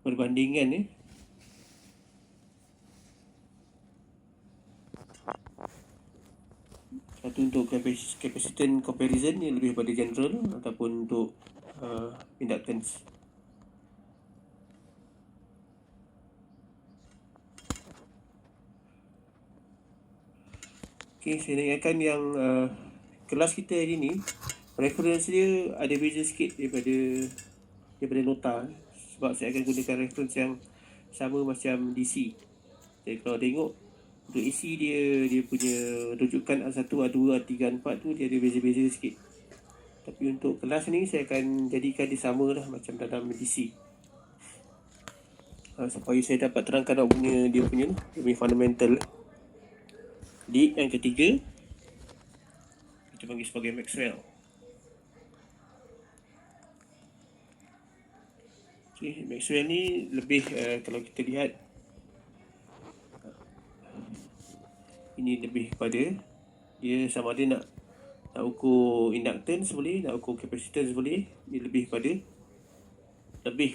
perbandingan ni. Satu untuk capacitance comparison ni lebih pada general, ataupun untuk inductance. Okay, saya nak ingatkan yang kelas kita hari ni reference dia ada beza sikit daripada nota, sebab saya akan gunakan reference yang sama macam DC. Jadi kalau tengok untuk AC dia punya rujukan A1, A2, A3, A4 tu dia ada beza-beza sikit. Tapi untuk kelas ni saya akan jadikan dia sama lah macam dalam DC, supaya saya dapat terangkan dia punya fundamental. Jadi yang ketiga kita panggil sebagai Maxwell. Okay, Maxwell ni lebih kalau kita lihat ini lebih kepada dia sama ada nak ukur inductance boleh, nak ukur capacitance boleh. Dia lebih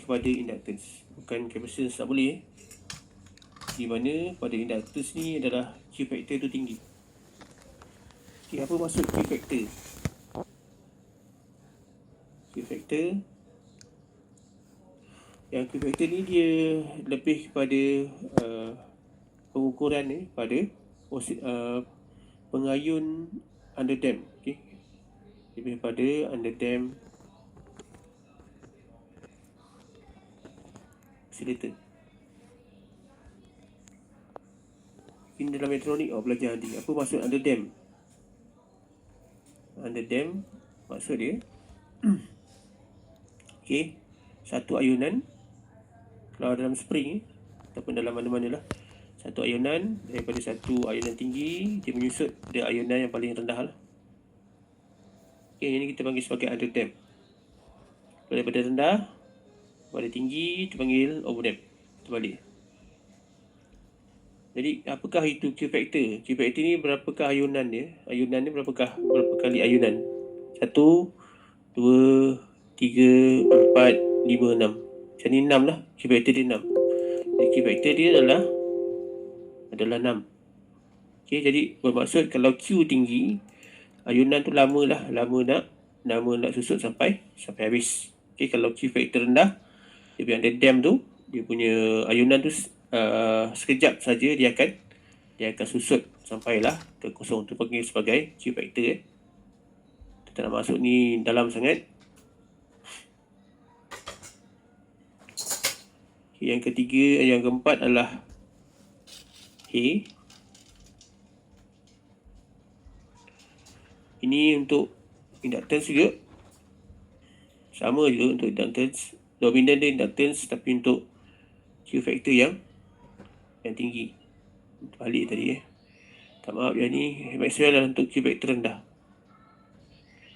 kepada inductance, bukan capacitance tak boleh. Di mana pada inductance ni adalah Q factor tu tinggi. Okay, apa maksud Q factor? Q factor, yang Q factor ni dia lebih kepada pengukuran ni pada pengayun underdamp. Okay, lebih pada underdamp oscillator. Ini dalam elektronik belajar nanti apa maksud underdamp. Underdamp maksud dia okay, satu ayunan, kalau dalam spring ataupun dalam mana-mana lah, satu ayunan daripada satu ayunan tinggi dia menyusut pada ayunan yang paling rendah lah. Okay, ini kita panggil sebagai underdamp. Daripada rendah pada tinggi dipanggil overdamp, terbalik. Jadi apakah itu Q factor? Q factor ni berapakah ayunan dia? Ayunan ni berapa kali ayunan? 1, 2, 3, 4, 5, 6. Macam ni 6 lah. Q factor dia 6. Jadi Q factor dia adalah 6. Okay, jadi bermaksud kalau Q tinggi, ayunan tu lama nak susut sampai habis. Okay, kalau Q factor rendah, dia punya underdamp tu, dia punya ayunan tu sekejap saja dia akan susut sampailah ke kosong. Tu panggil sebagai Q factor. Kita nak masuk ni dalam sangat. Okay, yang ketiga, yang keempat adalah A. Ini untuk inductance juga, sama juga untuk inductance. Dominan dia inductance, tapi untuk Q factor yang tinggi. Balik tadi tak maaf, yang ni Maxwell lah untuk Q factor rendah.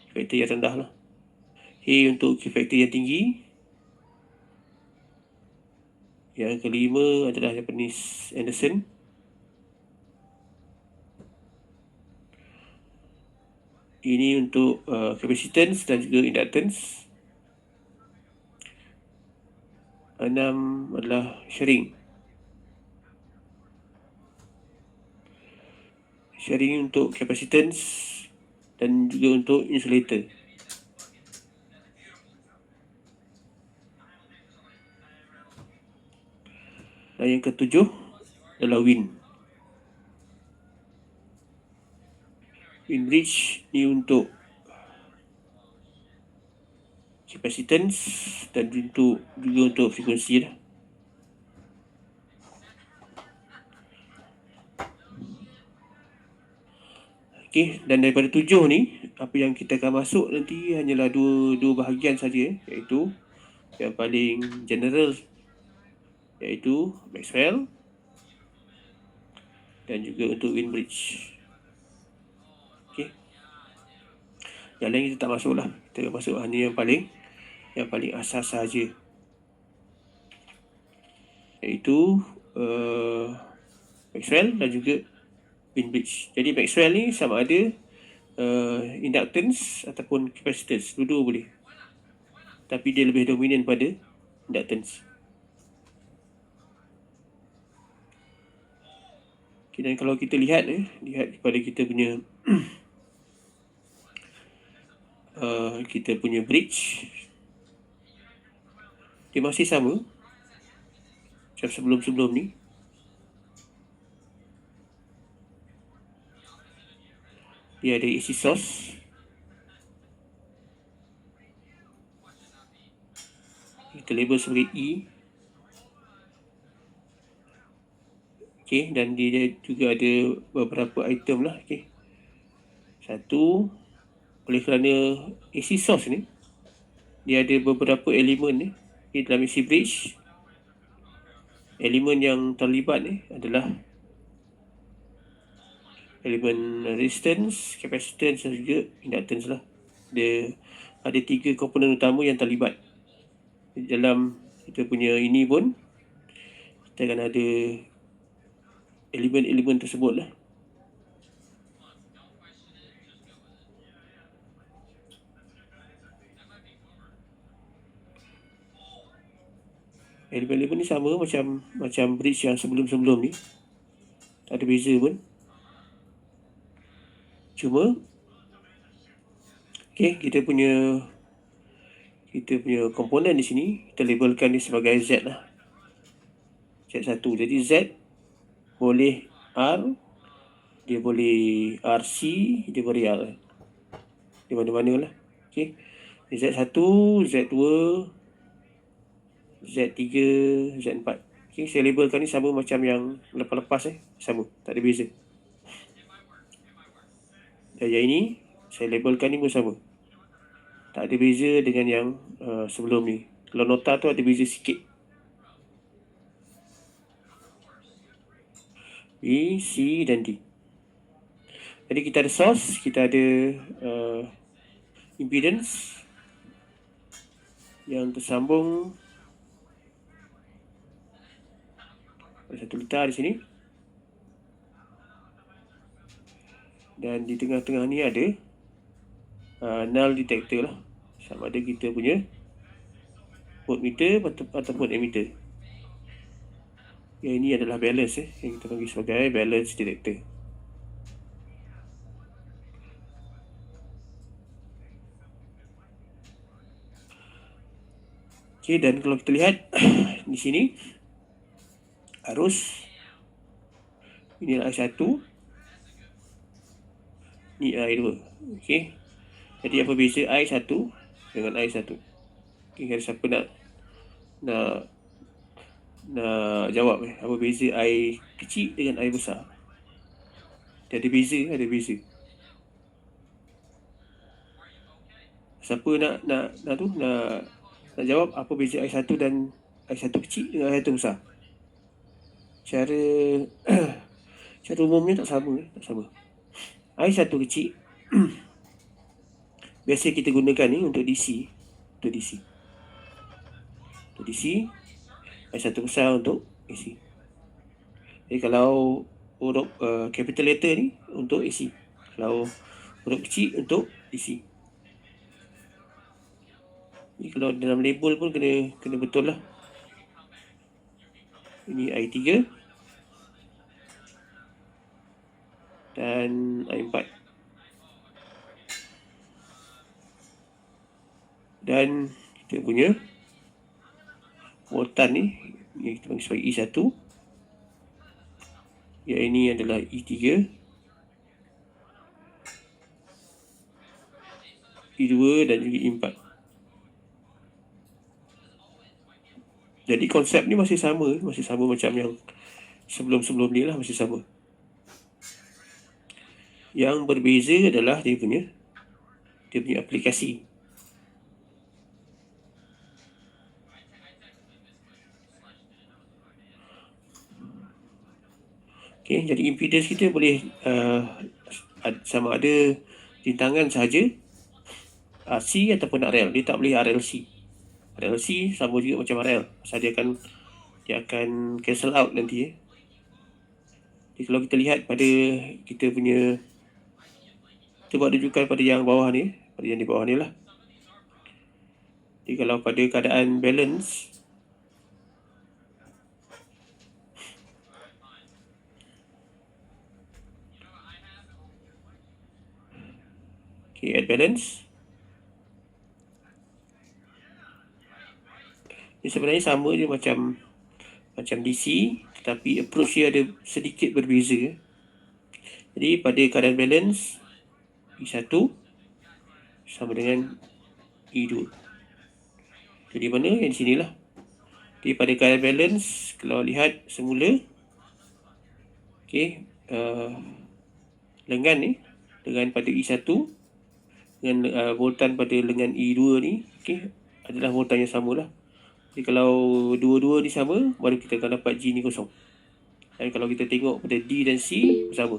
Q factor yang rendah lah. A untuk Q factor yang tinggi. Yang kelima adalah Japanese Anderson. Ini untuk capacitance dan juga inductance. 6 adalah sharing. Sharing untuk capacitance dan juga untuk insulator. Dan yang ketujuh adalah wind. Wind bridge ni untuk capacitance dan juga untuk frekuensi lah. Okay, dan daripada 7 ni, apa yang kita akan masuk nanti hanyalah dua bahagian saja, iaitu yang paling general, iaitu Maxwell dan juga untuk wind bridge. Okay, yang lain kita tak masuk lah. Kita masuk hanya yang paling asas saja, iaitu Maxwell dan juga wind bridge. Jadi Maxwell ni sama ada inductance ataupun capacitance, dua-dua boleh. tapi dia lebih dominan pada inductance. Okay, dan kalau kita lihat kepada kita punya kita punya bridge, dia masih sama macam sebelum-sebelum ni. Dia ada AC source, kita label sebagai E. Okay, dan dia juga ada beberapa item lah. Okay. Satu, oleh kerana AC source ni, dia ada beberapa elemen ni. Okay, dalam AC bridge, elemen yang terlibat ni adalah elemen resistance, capacitance dan juga inductance lah. Dia ada 3 komponen utama yang terlibat. Dalam kita punya ini pun, kita akan ada elemen-elemen tersebut lah. Elemen-elemen ni sama macam bridge yang sebelum-sebelum ni. Tak ada beza pun. Cuma kita punya komponen di sini kita labelkan ni sebagai Z lah. Z1. Jadi Z boleh R, dia boleh RC, dia boleh R. Di mana-mana lah. Okay. Z1, Z2, Z3, Z4. Okay, saya labelkan ni sama macam yang lepas-lepas sama, tak ada beza. Dan yang ini saya labelkan ni pun sama, tak ada beza dengan yang sebelum ni. Kalau nota tu ada beza sikit. B, C dan D. Jadi kita ada source, kita ada impedance yang tersambung. Ada satu letak di sini. Dan di tengah-tengah ni ada null detector lah. Sama ada kita punya voltmeter ataupun ammeter. Yang ini adalah balance yang kita panggil sebagai balance detector. Okay, dan kalau kita lihat di sini arus ini I1, ini I2. Okay, jadi apa beza I1 dengan I1? Okay, ada siapa nak jawab apa beza I kecil dengan I besar? Dia ada beza. Siapa nak jawab apa beza I1 dan I1 kecil dengan I1 besar? Cara umumnya tak sama. I1 kecil biasa kita gunakan ni untuk DC. I1 besar untuk AC. Jadi kalau huruf capital letter ni untuk AC, kalau huruf kecil untuk DC. Jadi kalau dalam label pun kena betul lah. Ini I3 dan I4. Dan kita punya voltan ni kita panggil sebagai E1. Yang ini adalah E3, E2 dan juga E4. Jadi konsep ni masih sama macam yang sebelum-sebelum ni lah, masih sama. Yang berbeza adalah dia punya aplikasi. Okay, jadi impedance kita boleh sama ada rintangan sahaja, RC ataupun RL. Dia tak boleh RLC. RLC sama juga macam RL. Pasal dia akan cancel out nanti. Jadi kalau kita lihat pada kita punya, kita buat rujukan pada yang bawah ni, pada yang di bawah ni lah. Jadi kalau pada keadaan balance, okay, at balance, dia sebenarnya sama je macam DC, tetapi approach dia ada sedikit berbeza. Jadi pada keadaan balance, E1 sama dengan E2. Jadi mana? Yang di sini lah. Jadi pada keadaan balance, kalau lihat semula, okay, lengan ni, lengan pada E1 dengan voltan pada lengan E2 ni, okay, adalah voltan yang sama lah. Jadi kalau dua-dua ni sama, baru kita akan dapat G ni kosong. Dan kalau kita tengok pada D dan C, sama.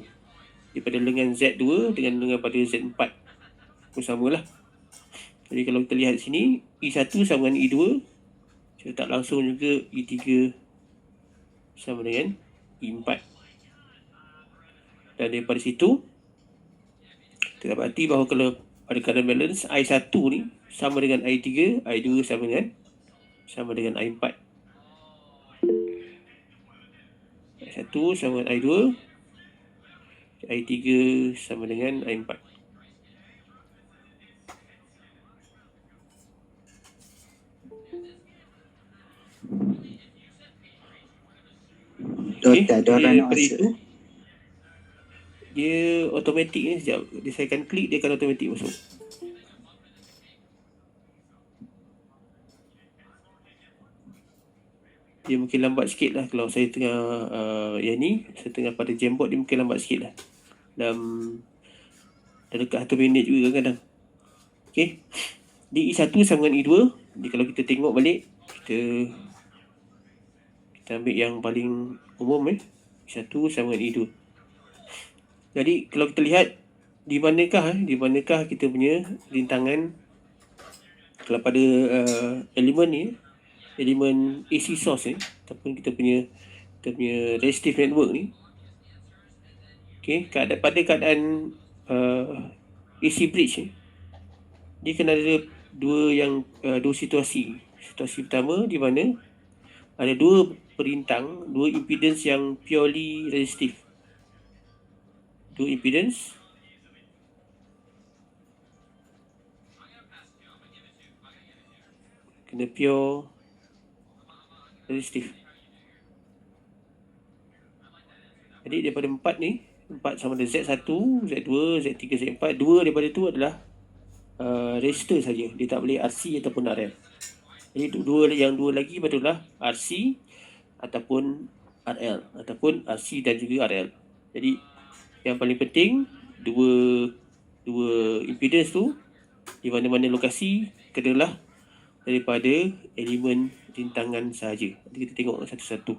Daripada lengan Z2 dengan lengan pada Z4 pun samalah. Jadi kalau kita lihat sini, E1 sama dengan E2, kita tak langsung juga E3 sama dengan E4. Dan daripada situ, kita dapati bahawa kalau pada keadaan balance, I1 ni sama dengan I3, I2 sama dengan I4. I1 sama dengan I2, I3 sama dengan I4. Okay, daripada itu dia automatik ni sekejap. Saya akan klik, dia akan automatik masuk. Dia mungkin lambat sikit lah. Kalau saya tengah yang ni, saya tengah pada Jamboard, dia mungkin lambat sikit lah. Dalam dekat 1 minit juga kadang-kadang. Okay, di E1 sama dengan E2. Jadi kalau kita tengok balik, kita ambil yang paling umum E1 sama dengan E2. Jadi kalau kita lihat di manakah kita punya rintangan, kalau pada elemen ni, elemen AC source ni, ataupun kita punya resistive network ni, okay, pada keadaan AC bridge ni, dia kena ada dua situasi. Situasi pertama di mana ada dua impedance yang purely resistive. Dua impedance kena pure resistive. Jadi daripada 4 ni, 4 sama ada Z1, Z2, Z3, Z4, dua daripada tu adalah resistor saja. Dia tak boleh RC ataupun RL. Jadi yang dua lagi betullah RC ataupun RL, ataupun RC dan juga RL. Jadi yang paling penting, dua impedance tu di mana-mana lokasi kenalah daripada elemen rintangan sahaja. Jadi kita tengok satu-satu.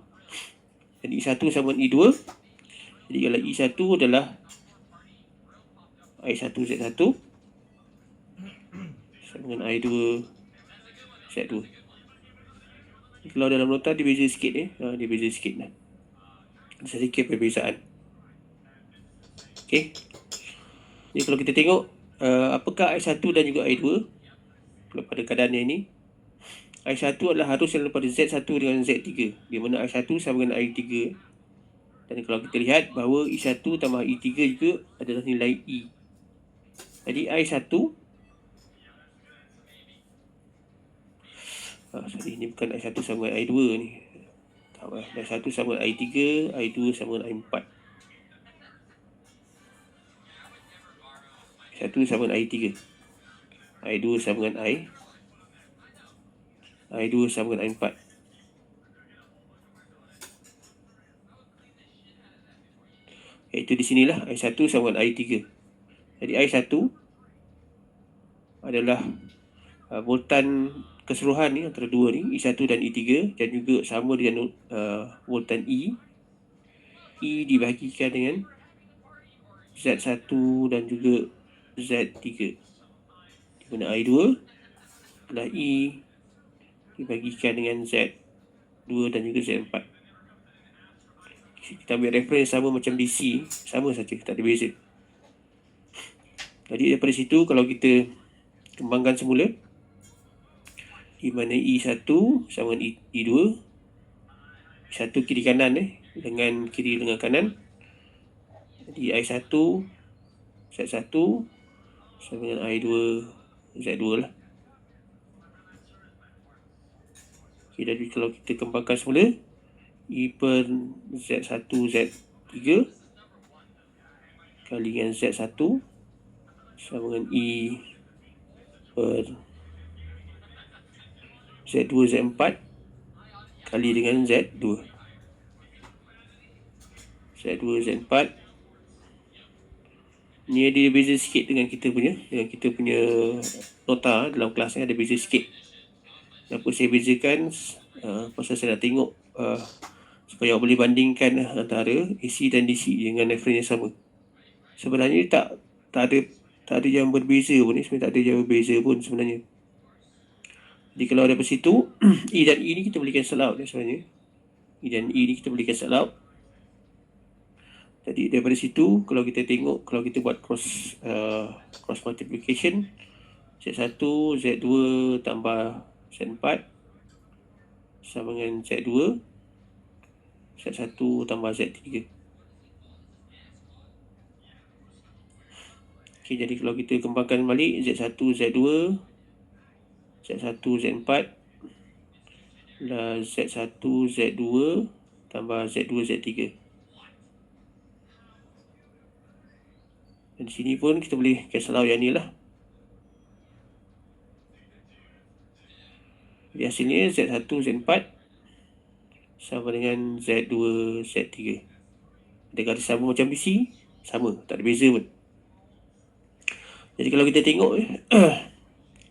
Jadi I1 sama dengan I2. Jadi kalau I1 adalah I1Z1 sama dengan I2 Z2. Kalau dalam nota dia beza sikit dia beza sikit lah. Ada sedikit perbezaan. Okey. Jadi kalau kita tengok apakah I1 dan juga I2 kalau pada keadaan ini, I1 adalah arus yang daripada Z1 dengan Z3, di mana I1 sama dengan I3. Dan kalau kita lihat bahawa I1 tambah I3 juga adalah nilai E. Jadi I1 ini bukan I1 sama dengan I2 ni. I1 sama dengan I3, I2 sama dengan I4. I1 sama dengan I3, I2 sama dengan I2 sama dengan I4. Iaitu di sinilah I1 sama dengan I3. Jadi I1 adalah voltan keseluruhan ni antara dua ni, I1 dan I3, dan juga sama dengan voltan E. E dibahagikan dengan Z1 dan juga Z3. Di mana I2 adalah E dibahagikan dengan Z2 dan juga Z4. Kita ambil reference sama macam DC, sama saja, tak ada beza. Jadi daripada situ kalau kita kembangkan semula, di mana I1 sama dengan I2, I1 kiri kanan dengan kiri dengan kanan. Jadi I1 Z1 sama dengan I2 Z2 lah. Okay, jadi kalau kita kembangkan semula, I per Z1 Z3 kali dengan Z1 sama dengan I per Z2 Z4 kali dengan Z2 Z4. Ni ada beza sikit dengan kita punya nota dalam kelas ni, ada beza sikit. Kenapa saya bezakan? Pasal saya nak tengok supaya awak boleh bandingkan antara AC dan DC dengan reference yang sama. Sebenarnya tak ada yang berbeza pun ni, sebenarnya tak ada yang berbeza pun sebenarnya. Jadi kalau daripada situ E dan E ni kita boleh cancel out sebenarnya. E dan E ni kita boleh cancel out. Jadi daripada situ kalau kita tengok, kalau kita buat cross multiplication, Z1 Z2 tambah Z4 sama dengan Z2 Z1 tambah Z3. Okay, jadi kalau kita kembangkan balik, Z1 Z2 Z1 Z4 lah Z1 Z2 tambah Z2 Z3. Dan di sini pun kita boleh cancel out yang ni lah. Jadi hasilnya Z1 Z4 sama dengan Z2 Z3. Adakah sama macam PC? Sama, tak ada beza pun. Jadi kalau kita tengok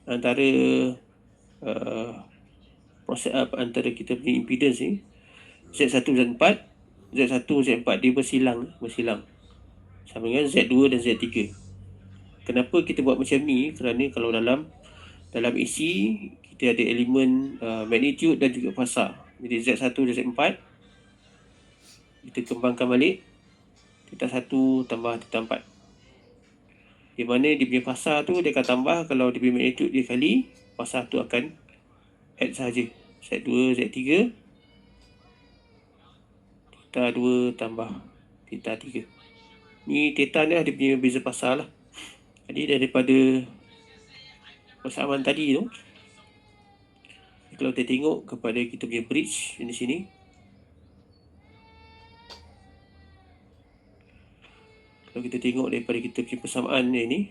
antara proses antara kita punya impedance ni, Z1 Z4 Z4 dia bersilang sama dengan Z2 dan Z3. Kenapa kita buat macam ni? Kerana kalau dalam AC kita ada elemen magnitude dan juga fasa. Jadi Z1 dan Z4 kita kembangkan balik, theta 1 tambah theta 4, di mana dia punya fasa tu dia akan tambah kalau dia punya magnitude dia kali, fasa tu akan add sahaja. Z2 Z3 theta 2 tambah theta 3. Ni theta ni dia punya beza fasa lah. Jadi daripada persamaan tadi tu, kalau kita tengok kepada kita punya bridge di sini, kalau kita tengok daripada kita punya persamaan ni,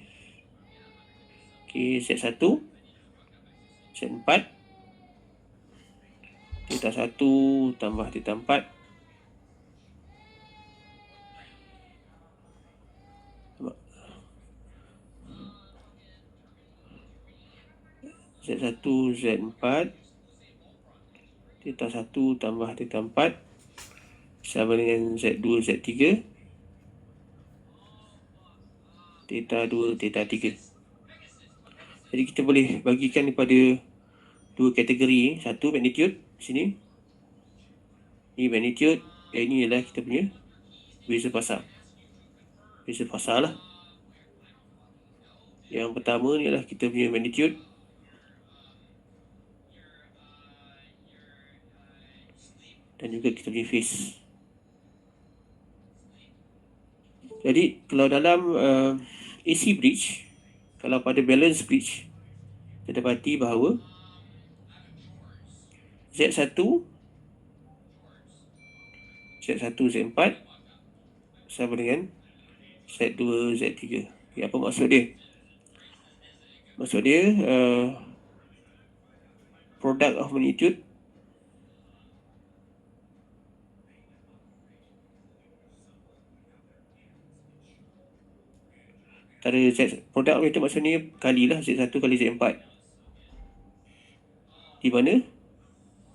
okay, Z1 Z4 theta 1 tambah theta 4 Z1 Z4 theta 1 tambah theta 4 sama dengan Z2 Z3 theta 2 theta 3. Jadi kita boleh bagikan kepada dua kategori. Satu magnitude sini, ni magnitude, ini adalah kita punya beza fasa lah. Yang pertama ni adalah kita punya magnitude, dan juga kita punya phase. Jadi kalau dalam AC bridge, kalau pada balance bridge, kita dapati bahawa Z1 Z4 sama dengan Z2 Z3. Apa maksud dia? Maksud dia product of magnitude antara produk itu maksudnya kalilah Z1 kali Z4, di mana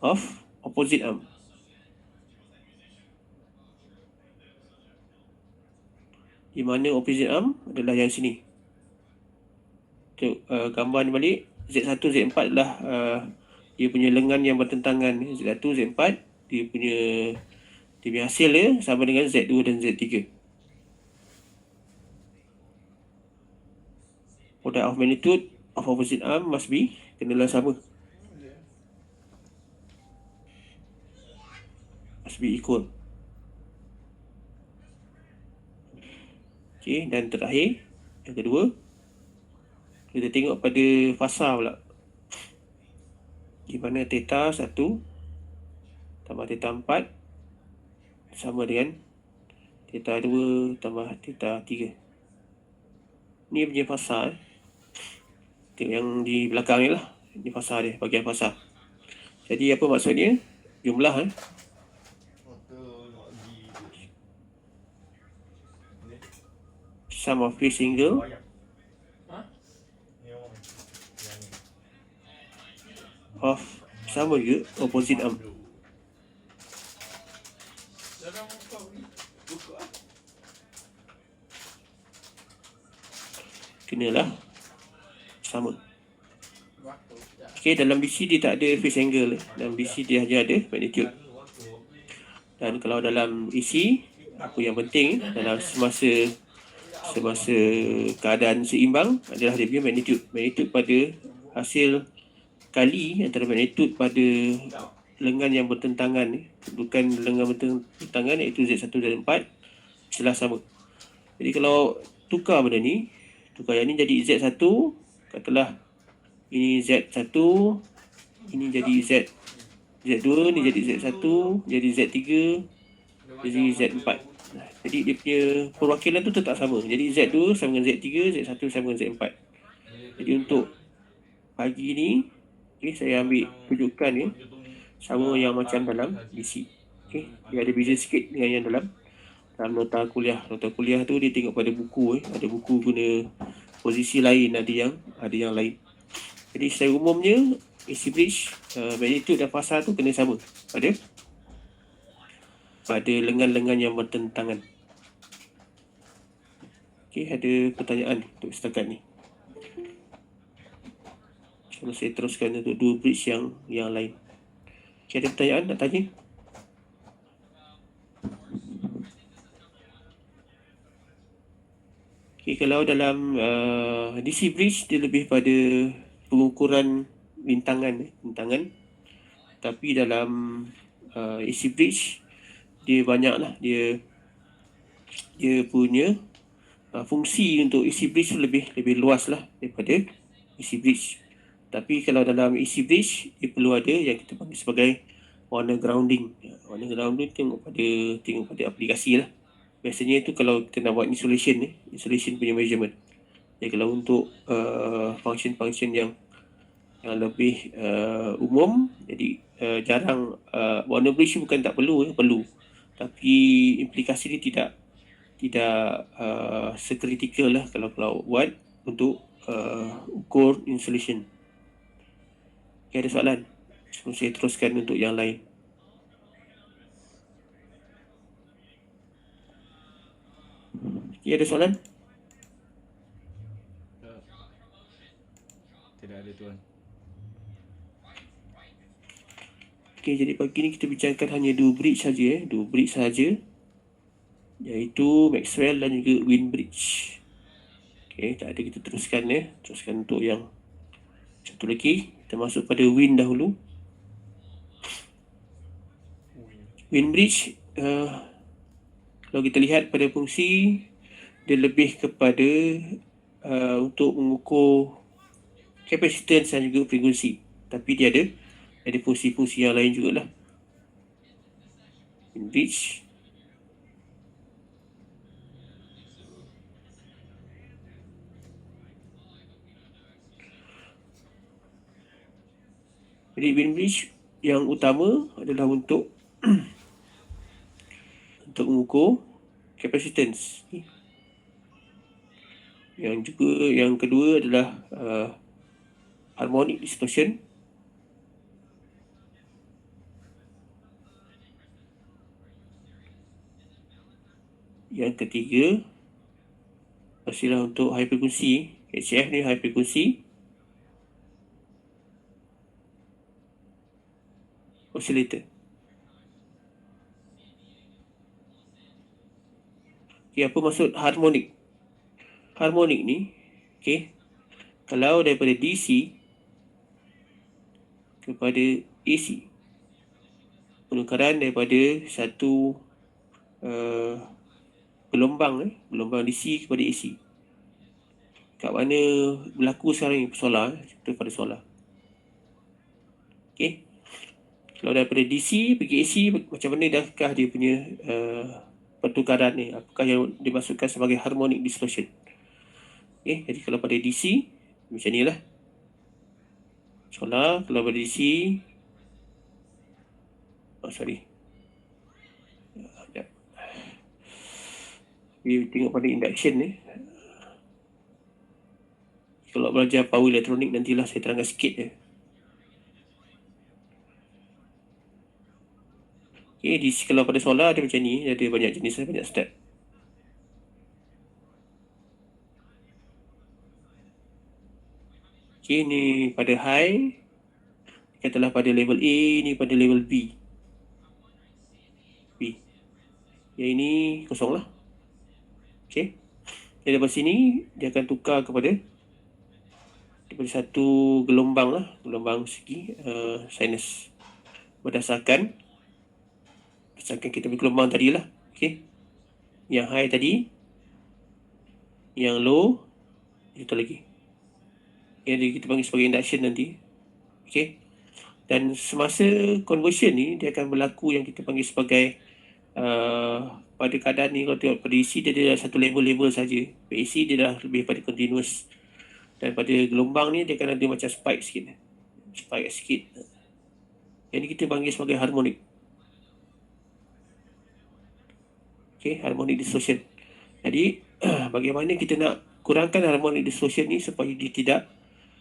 of opposite arm. Di mana opposite arm adalah yang sini. Gambar ni balik, Z1 Z4 adalah dia punya lengan yang bertentangan. Z1 Z4 dia punya hasil dia sama dengan Z2 dan Z3. Product of magnitude of opposite arm must be kenalah sama. must be equal. Okay, dan terakhir, yang kedua, kita tengok pada fasa pula. Di mana theta 1 tambah theta 4 sama dengan theta 2 tambah theta 3. Ni punya fasa. Tengok yang di belakang ni lah. Ini fasa dia, bahagian fasa. Jadi apa maksudnya? Jumlah sum of three single of sama juga opposite arm. Kenalah sama. Okay, dalam BC dia tak ada phase angle. Dalam BC dia hanya ada magnitude. Dan kalau dalam EC, apa yang penting dalam semasa keadaan seimbang adalah dia punya magnitude. Magnitude pada hasil kali antara magnitude pada lengan yang bertentangan, bukan lengan bertentangan, iaitu Z1 dan 4 adalah sama. Jadi kalau tukar benda ni, tukar yang ni jadi Z1, katalah ini Z1, ini jadi Z2, ni jadi Z1, jadi Z3, jadi Z4. Jadi dia punya perwakilan tu tetap sama. Jadi Z2 sama dengan Z3, Z1 sama dengan Z4. Jadi untuk pagi ni, okay, saya ambil tunjukkan ni sama yang macam dalam BC. Okay, dia ada beza sikit dengan yang dalam nota kuliah. Nota kuliah tu dia tengok pada buku. Ada buku guna posisi lain, ada yang lain. Jadi secara umumnya AC bridge, magnitude dan fasa tu kena sama pada lengan-lengan yang bertentangan. Okey, ada pertanyaan untuk setakat ni? Kalau saya teruskan untuk dua bridge yang lain. Okey, ada pertanyaan nak tanya? Okey, kalau dalam DC bridge dia lebih pada pengukuran bintangan. Tapi dalam AC bridge dia banyaklah, dia punya fungsi untuk AC bridge lebih luas lah daripada AC bridge. Tapi kalau dalam AC bridge dia perlu ada yang kita panggil sebagai warna grounding. Warna grounding tengok pada aplikasi lah. Biasanya itu kalau kita nak buat insulation punya measurement. Jadi kalau untuk function yang lebih umum, jadi jarang warna bridge bukan tak perlu, perlu. Tapi implikasi dia tidak sekritikal lah kalau buat untuk ukur insulation. Okay, ada soalan? Sebelum saya teruskan untuk yang lain. Okay, ada soalan? Tidak ada, Tuan. Okay, jadi pagi ni kita bicarakan hanya dua bridge saja, iaitu Maxwell dan juga Wind Bridge. Okay, tak ada, kita teruskan untuk yang satu lagi. Kita masuk pada Wind dahulu. Wind Bridge, kalau kita lihat pada fungsi, dia lebih kepada untuk mengukur capacitance dan juga frekuensi. Tapi dia ada fungsi-fungsi yang lain jugalah. Wind Bridge. Jadi wind bridge yang utama adalah untuk mengukur capacitance. Yang kedua adalah harmonic distortion. Yang ketiga pastilah untuk high frequency. HF ni high frequency oscillator. Okay, apa maksud harmonic? Harmonic ni, okay, kalau daripada DC kepada AC, Penukaran daripada satu gelombang DC kepada AC. Kat mana berlaku sekarang ni solar, contoh pada solar. Okey. Kalau daripada DC pergi AC, macam mana dahkah dia punya pertukaran ni? Apakah yang dimaksudkan sebagai harmonic distortion? Okey, jadi kalau pada DC macam ni lah. Solar kalau pada DC, kita tengok pada induction ni. Kalau belajar power elektronik nantilah saya terangkan sikit je. Okay, kalau pada solar dia macam ni, ada banyak jenis, banyak step. Okay, ni pada high, katalah pada level A, ni pada level B. Yang ini kosong lah. Okay, jadi daripada sini dia akan tukar kepada daripada satu gelombang lah, gelombang segi sinus berdasarkan kita punya gelombang tadi lah. Okay, yang high tadi, yang low itu lagi. Jadi kita panggil sebagai induction nanti. Okay, dan semasa conversion ni dia akan berlaku yang kita panggil sebagai pada keadaan ni, kalau tengok pada AC dia ada satu level saja. AC dia dah lebih pada continuous. Dan pada gelombang ni dia akan ada macam spike sikit. Yang ni kita panggil sebagai harmonic. Okay, harmonic distortion. Jadi bagaimana kita nak kurangkan harmonic distortion ni supaya dia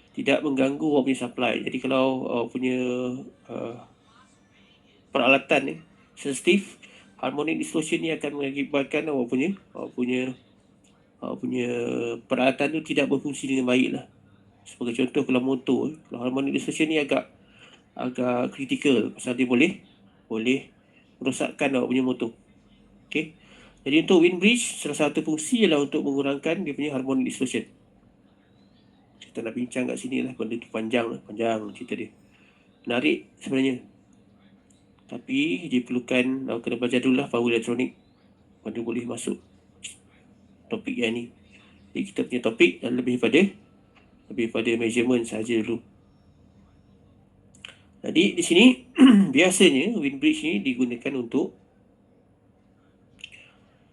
tidak mengganggu awak punya supply. Jadi kalau awak punya peralatan ni sensitif, harmonic distortion ni akan mengakibatkan awak punya peralatan tu tidak berfungsi dengan baik lah. Sebagai contoh, kalau motor, kalau harmonic distortion ni agak kritikal, pasal dia boleh merosakkan awak punya motor. Okay, jadi untuk windbridge, salah satu fungsi ialah untuk mengurangkan dia punya harmonic distortion. Kita nak bincang kat sini lah, benda tu panjang cerita dia, menarik sebenarnya, tapi diperlukan kena belajar dulu lah power elektronik baru boleh masuk topik yang ni. Jadi kita punya topik dan lebih pada measurement saja dulu. Jadi di sini biasanya windbridge ni digunakan untuk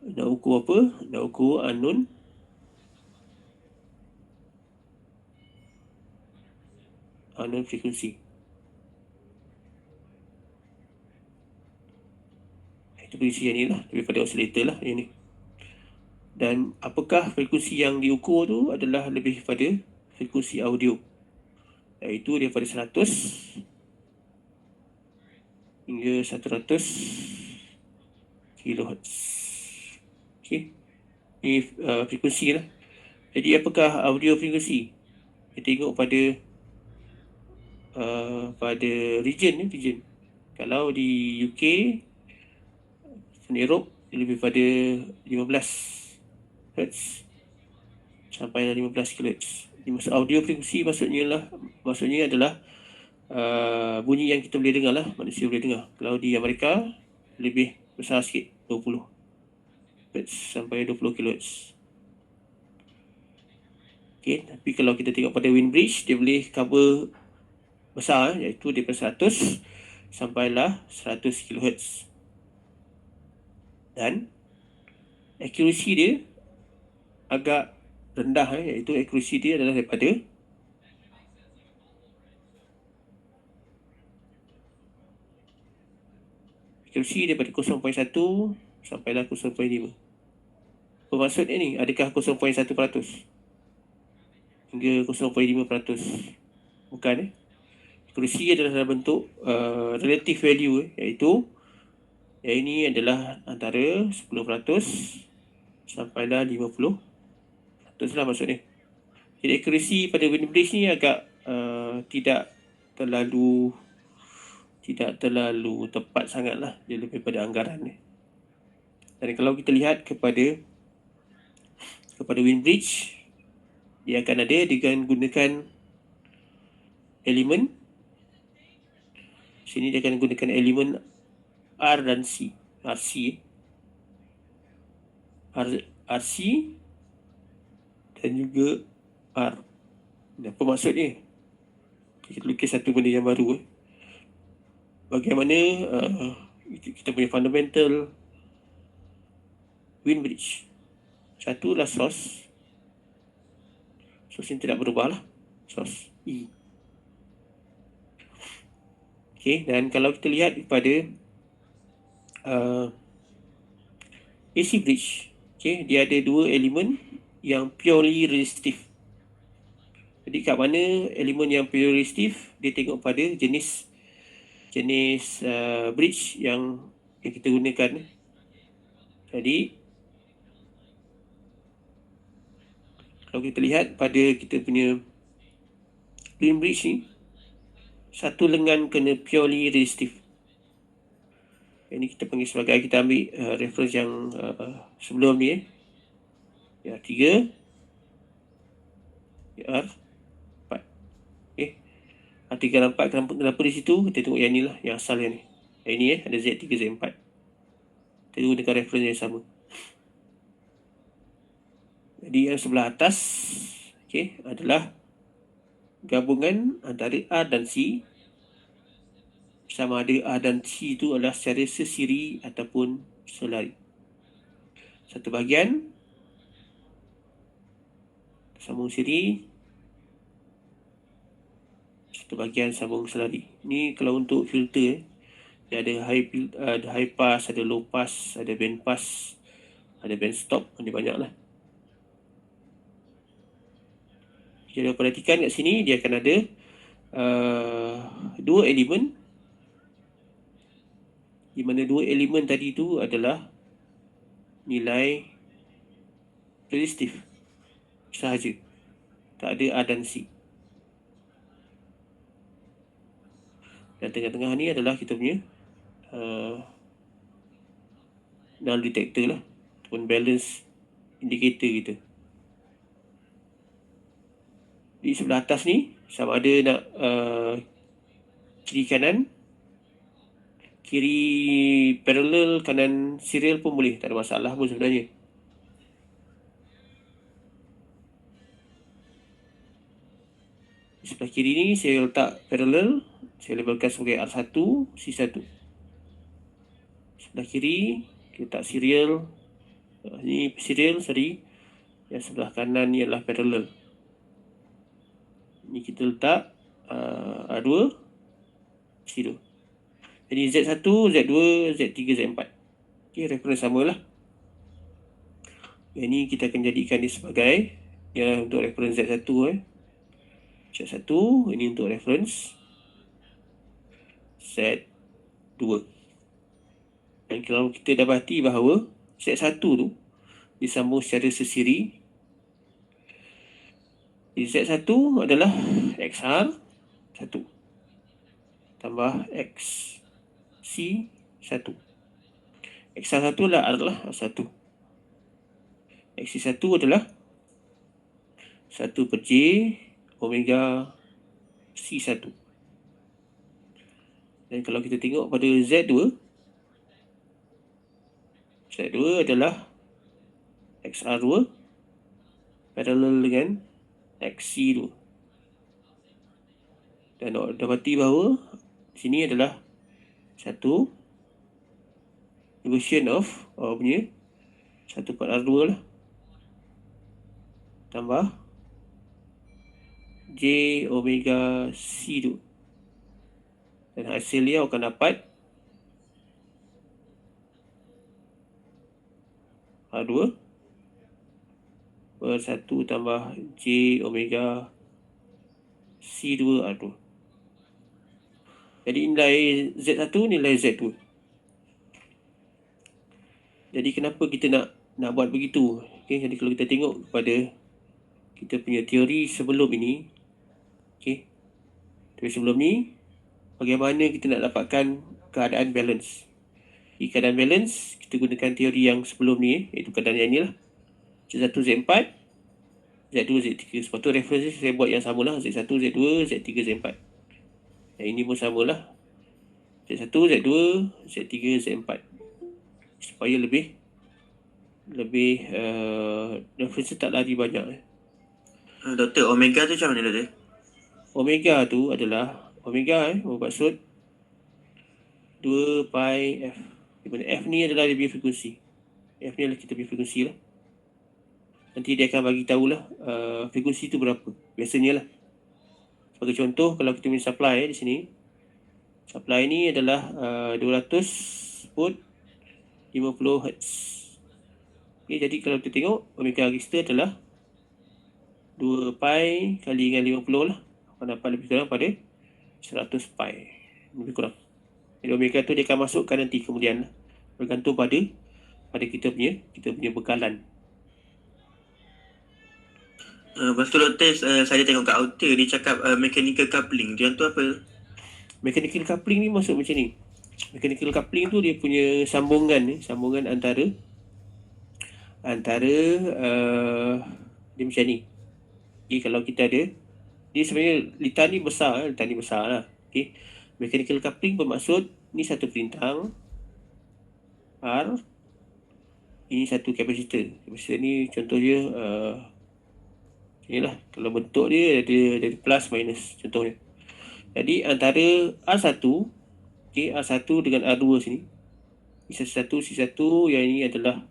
nak ukur apa? Nak ukur unknown frekuensi. Itu frekuensi yang ni lah, daripada oscillator lah yang ni. Dan apakah frekuensi yang diukur tu adalah lebih pada frekuensi audio, iaitu daripada 100 hingga 100 kHz. Okay, ni frekuensi lah. Jadi apakah audio frekuensi? Kita tengok pada region. Kalau di UK, Europe, lebih pada 15 Hz sampai 15 kHz. Audio frekuensi maksudnya adalah bunyi yang kita boleh dengar lah, manusia boleh dengar. Kalau di Amerika lebih besar sikit, 20 Hz sampai 20 kHz. Okay, tapi kalau kita tengok pada windbridge, dia boleh cover besar, iaitu daripada 100 sampailah 100 kHz. Dan accuracy dia agak rendah, iaitu accuracy dia adalah daripada accuracy daripada 0.1 sampailah 0.5. Bermaksudnya ni, adakah 0.1% hingga 0.5%? Bukan. Accuracy adalah dalam bentuk relative value, iaitu yang ini adalah antara 10% sampailah 50% lah maksudnya. Jadi accuracy pada windbridge ni agak tidak terlalu tepat sangat lah. Dia lebih pada anggaran ni. Dan kalau kita lihat kepada windbridge, dia akan ada dengan gunakan elemen. Sini dia akan gunakan elemen R dan C. RC. RC dan juga R. Apa maksudnya? Kita lukis satu benda yang baru. Bagaimana kita punya fundamental Wien bridge. Satulah source. Source yang tidak berubah lah. Source E. Okay, dan kalau kita lihat pada AC bridge, okay, dia ada dua elemen yang purely resistive. Jadi kat mana elemen yang purely resistive, dia tengok pada jenis bridge yang kita gunakan. Jadi kalau kita lihat pada kita punya Wien bridge ni, satu lengan kena purely resistive. Ini kita panggil sebagai, kita ambil reference yang sebelum ni. Ya, 3. Ya, 4. Okay. 3 dan 4, kenapa di situ? Kita tengok yang ni lah, yang asal yang ni. Yang ni ada Z3, Z4. Kita gunakan reference yang sama. Jadi yang sebelah atas, okay, adalah gabungan antara R dan C. Sama ada A dan C itu adalah secara sesiri ataupun selari. Satu bahagian sambung siri, satu bahagian sambung selari. Ni kalau untuk filter, dia ada high pass, ada low pass, ada band pass, ada band stop, ada banyak lah. Jadi perhatikan kat sini, dia akan ada dua elemen, di mana dua elemen tadi tu adalah nilai resistif sahaja, tak ada A dan C. Dan tengah-tengah ni adalah kita punya null detector lah, ataupun balance indicator kita. Di sebelah atas ni sama ada nak kiri kanan, kiri parallel, kanan serial pun boleh, tak ada masalah pun sebenarnya. Di sebelah kiri ni saya letak parallel, saya labelkan sebagai R1, C1. Sebelah kiri kita letak serial, ni serial, sorry. Yang sebelah kanan ni adalah parallel. Ni kita letak R2, C2. Jadi Z1, Z2, Z3, Z4. Okay, reference sama lah. Yang ni kita akan jadikan ni sebagai untuk reference Z1. Z1, ini untuk reference Z2. Dan kalau kita dapati bahawa Z1 tu disambung secara sesiri, Z1 adalah XR1 tambah XC1. XR1 adalah R1. XC1 adalah 1 per J omega C1. Dan kalau kita tengok pada Z2 adalah XR2 parallel dengan XC2. Dan dapati bahawa sini adalah satu division of punya 1 per R2 lah, tambah J omega C2. Dan hasilnya akan dapat R2 per 1 tambah J omega C2 R2. Jadi nilai Z1 nilai Z2. Jadi kenapa kita nak buat begitu? Okay, jadi kalau kita tengok kepada kita punya teori sebelum ini, okay, teori sebelum ni, bagaimana kita nak dapatkan keadaan balance. Di keadaan balance, kita gunakan teori yang sebelum ni, iaitu keadaan yang ni lah. Z1, Z4, Z2, Z3. Sebab tu reference saya buat yang sama lah. Z1, Z2, Z3, Z4. Yang ini pun sama lah. Z1, Z2, Z3, Z4. Supaya lebih referensi tak lari banyak. Doktor, omega tu macam mana doktor? Omega tu adalah bermaksud 2 pi F. Di mana F ni adalah dia punya frekuensi. F ni adalah kita punya frekuensi lah. Nanti dia akan bagi tahulah frekuensi tu berapa. Biasanya lah. Sebagai contoh, kalau kita punya supply di sini, supply ni adalah 200 volt 50 Hz. Okay, jadi kalau kita tengok omega register adalah 2 pi kali dengan 50 lah. Akan dapat lebih kurang pada 100 pi. Lebih kurang. Jadi omega tu dia akan masukkan nanti kemudian lah. Bergantung pada kita punya bekalan. Lepas tu doktor, saya tengok kat outer dia cakap mechanical coupling. Yang tu apa? Mechanical coupling ni maksud macam ni. Mechanical coupling tu dia punya sambungan antara dia macam ni. Okay, kalau kita ada, dia sebenarnya litar ni besar lah. Okay. Mechanical coupling bermaksud ni satu perintang R, ini satu kapasitor. Kapasitor ni contoh dia inilah, kalau bentuk dia ada plus minus contohnya. Jadi antara R1, okay, R1 dengan R2 sini, C1, yang ini adalah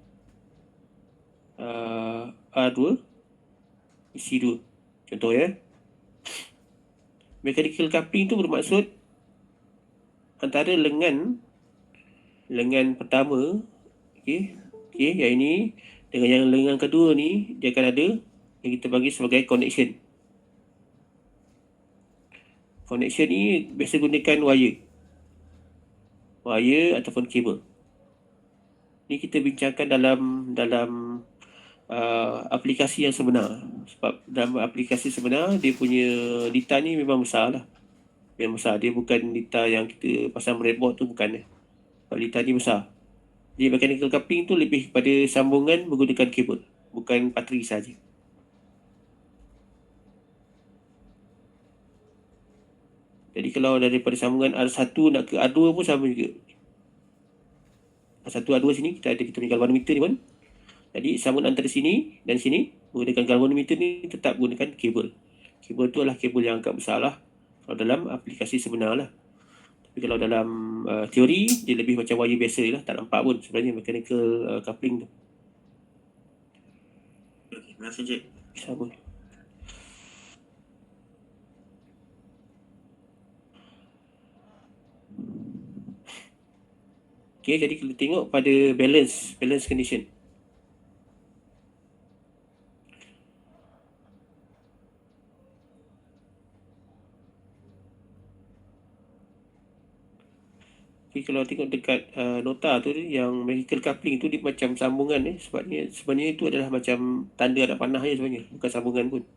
R2, C2 contoh ya. Mechanical coupling tu bermaksud antara lengan pertama, okay, yang ini dengan yang lengan kedua ni, dia akan ada yang kita bagi sebagai connection. Connection ni biasa gunakan wire ataupun kabel. Ni kita bincangkan dalam aplikasi yang sebenar. Sebab dalam aplikasi sebenar, dia punya litar ni memang besar lah. Memang besar. Dia bukan litar yang kita pasang breadboard tu, bukan. Sebab litar ni besar. Jadi mechanical coupling tu lebih kepada sambungan menggunakan kabel, bukan bateri saja. Jadi kalau daripada sambungan R1 nak ke R2 pun sama juga. R1, R2 sini kita punya galvanometer ni pun. Jadi sambungan antara sini dan sini menggunakan galvanometer ni tetap gunakan kabel. Kabel tu adalah kabel yang agak besar lah kalau dalam aplikasi sebenar lah. Tapi kalau dalam teori, dia lebih macam wire biasa lah. Tak nampak pun sebenarnya mechanical coupling tu. Terima kasih Cik. Sama. Okay, jadi kita tengok pada balance condition. Okay, kalau tengok dekat nota tu, yang mechanical coupling tu dia macam sambungan sebabnya sebenarnya itu adalah macam tanda ada panah je sebenarnya, bukan sambungan pun.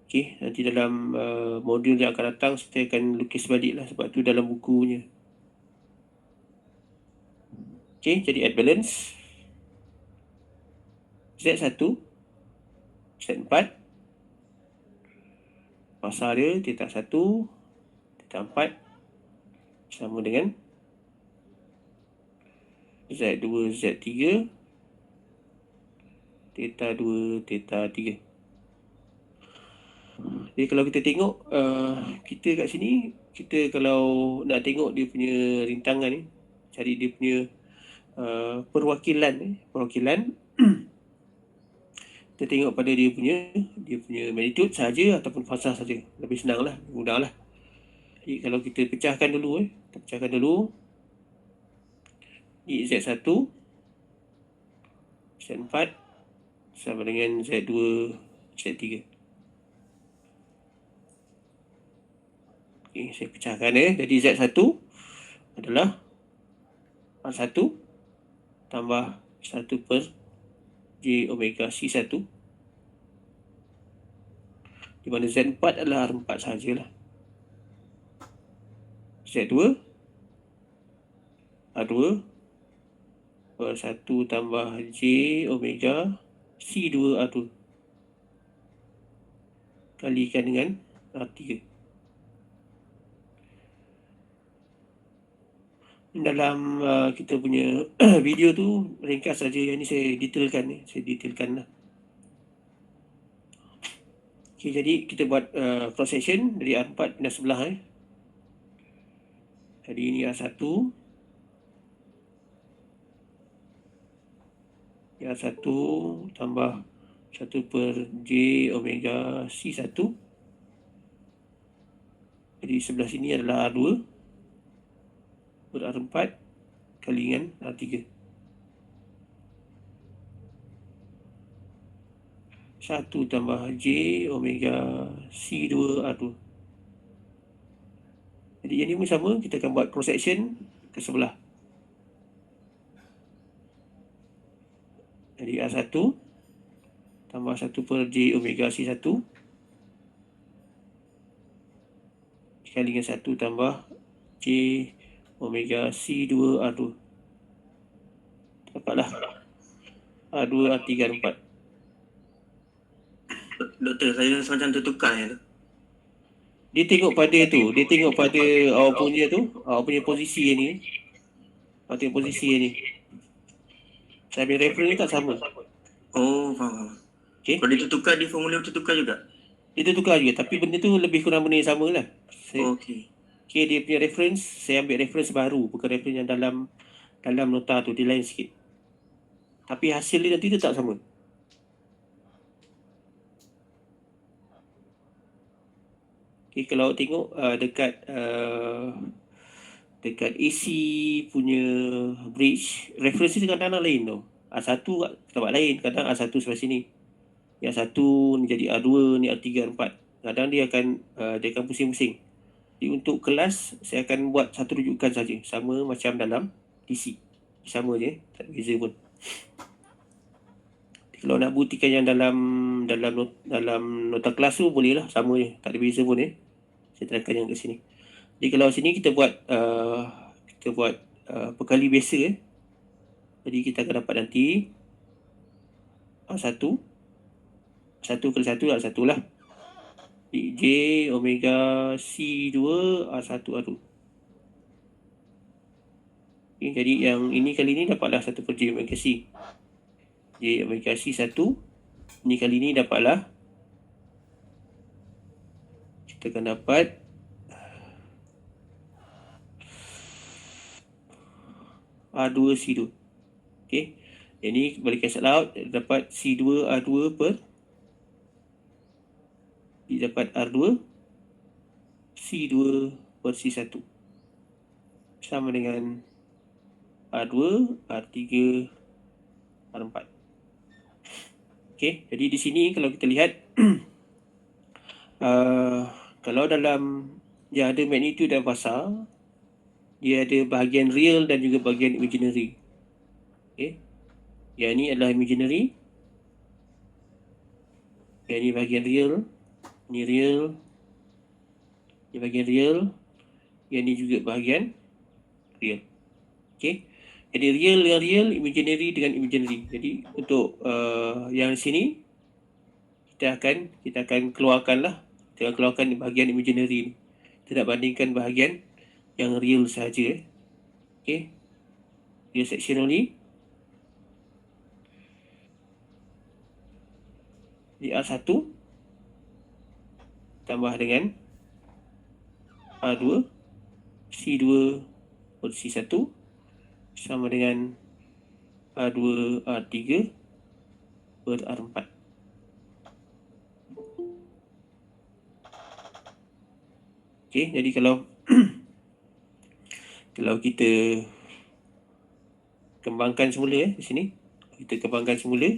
Okay, nanti dalam modul yang akan datang saya akan lukis balik lah, sebab tu dalam bukunya. Okay, jadi add balance Z1, Z4, pasal dia θ1, θ4 sama dengan Z2, Z3, θ2, θ3. Jadi kalau kita tengok kita kat sini, kita kalau nak tengok dia punya rintangan ni, cari dia punya perwakilan kita tengok pada dia punya magnitude saja ataupun fasah saja. Lebih senang lah, mudah lah. Jadi kalau kita pecahkan dulu di Z1, Z4 sama dengan Z2, Z3. Okay, saya pecahkan Jadi Z1 adalah R1 tambah 1 per J omega C1, di mana Z4 adalah R4 sahajalah. Z2 R2 per 1 tambah J omega C2 R2 kalikan dengan R3. dalam kita punya video tu ringkas saja, yang ni saya detailkan lah. Okay, jadi kita buat cross section dari R4 pindah sebelah Jadi ini R1, R1 tambah 1 per J omega C1. Jadi sebelah sini adalah R2 per R4 kali dengan R3. 1 tambah J omega C2 R2. Jadi yang ni pun sama, kita akan buat cross section ke sebelah. Jadi R1 tambah 1 per J omega C1 kali dengan 1 tambah J omega C2 R2. Dapatlah R2 R3 R4. Doktor, saya macam tertukar ya tu. Dia tengok pada awak punya posisi ni. Awak tengok posisi ni. Saya punya reference ni tak sama. Oh, faham. Okay. Kalau dia tertukar, di formulir tertukar juga? Dia tertukar juga, tapi benda tu lebih kurang benda yang sama lah. Okey. Okay, dia punya reference, saya ambil reference baru, bukan reference yang dalam nota tu, dia lain sikit. Tapi hasil dia nanti tetap sama. Okay, kalau tengok dekat AC punya bridge, reference dia kadang-kadang lain tau. R1 kat tempat lain, kadang R1 sebelah sini. Yang R1 ni jadi R2, ni R3, R4. Kadang dia akan pusing-pusing. Jadi untuk kelas, saya akan buat satu rujukan saja, sama macam dalam DC. Sama je, tak ada beza pun. Kalau nak buktikan yang dalam nota kelas tu boleh lah, sama je, tak ada beza pun Saya terangkan yang kat sini. Jadi kalau sini kita buat perkali biasa Jadi kita akan dapat nanti R1 kali 1 R1 lah. J omega C2 R1 R2. Okay, jadi yang ini kali ni dapatlah 1 per J omega C. J omega C1. Ini kali ni dapatlah, kita akan dapat R2 C2. Okay. Yang ni balik cancel out, dapat C2 R2 per dapat R2 C2 per C1 sama dengan R2 R3 R4. Okay, jadi di sini kalau kita lihat kalau dalam yang ada magnitude dan fasa, dia ada bahagian real dan juga bahagian imaginary. Okay, yang ni adalah imaginary, yang ni bahagian real, ni real, ni bahagian real, yang ni juga bahagian real. Okay, jadi real dengan real, imaginary dengan imaginary. Jadi untuk yang sini kita akan keluarkan lah, kita akan keluarkan bahagian imaginary ni. Kita nak bandingkan bahagian yang real sahaja. Okay, real section only. Di R1 tambah dengan R2 C2 per C1 sama dengan R2 R3 per R4. Okay, jadi kalau kalau kita kembangkan semula di sini, kita kembangkan semula.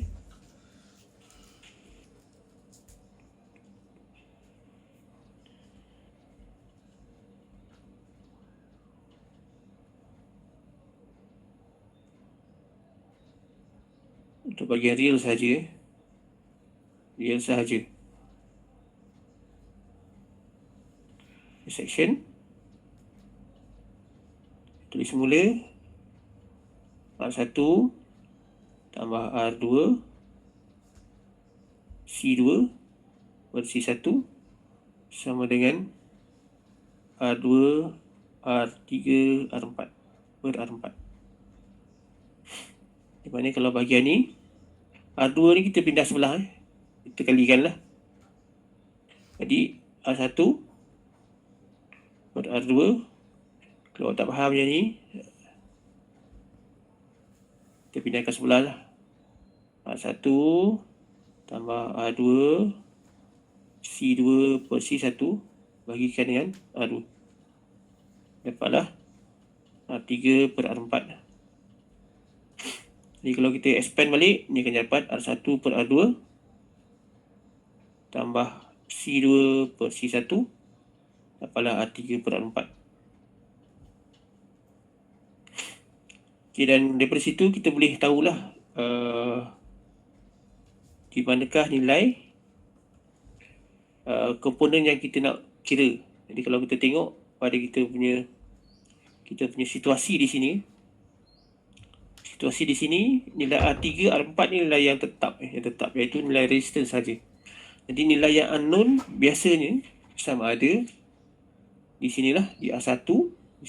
Untuk bahagian real saja, real sahaja. Section tulis semula R1 tambah R2 C2 per C1 sama dengan R2 R3 R4. per R4. Di mana kalau bahagian ni R2 ni kita pindah sebelah, kita kalikan lah. Jadi R1 per R2. Kalau tak faham yang ni, kita pindahkan sebelah lah. R1 tambah R2 C2 per C1 bagikan dengan R2. Dapatlah R3 per R4. Jadi kalau kita expand balik, ni akan dapat R1 per R2 tambah C2 per C1 dapatlah R3 per R4. Okay, dan daripada situ kita boleh tahulah di manakah nilai komponen yang kita nak kira. Jadi kalau kita tengok pada kita punya situasi di sini, nilai R3, R4 ni nilai yang tetap, iaitu nilai resistance saja. Jadi nilai yang unknown biasanya sama ada di sinilah, di R1 di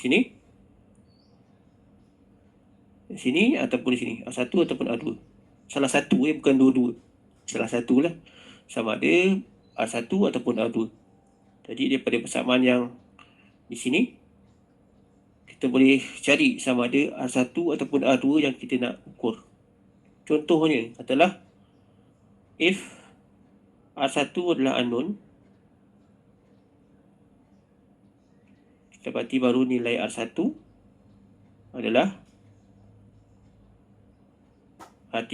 sini ataupun di sini, R1 ataupun R2. Salah satu, bukan dua-dua. Salah satu lah, sama ada R1 ataupun R2. Jadi daripada persamaan yang di sini, kita boleh cari sama ada R1 ataupun R2 yang kita nak ukur. Contohnya adalah if R1 adalah unknown, kita dapati baru nilai R1 adalah R3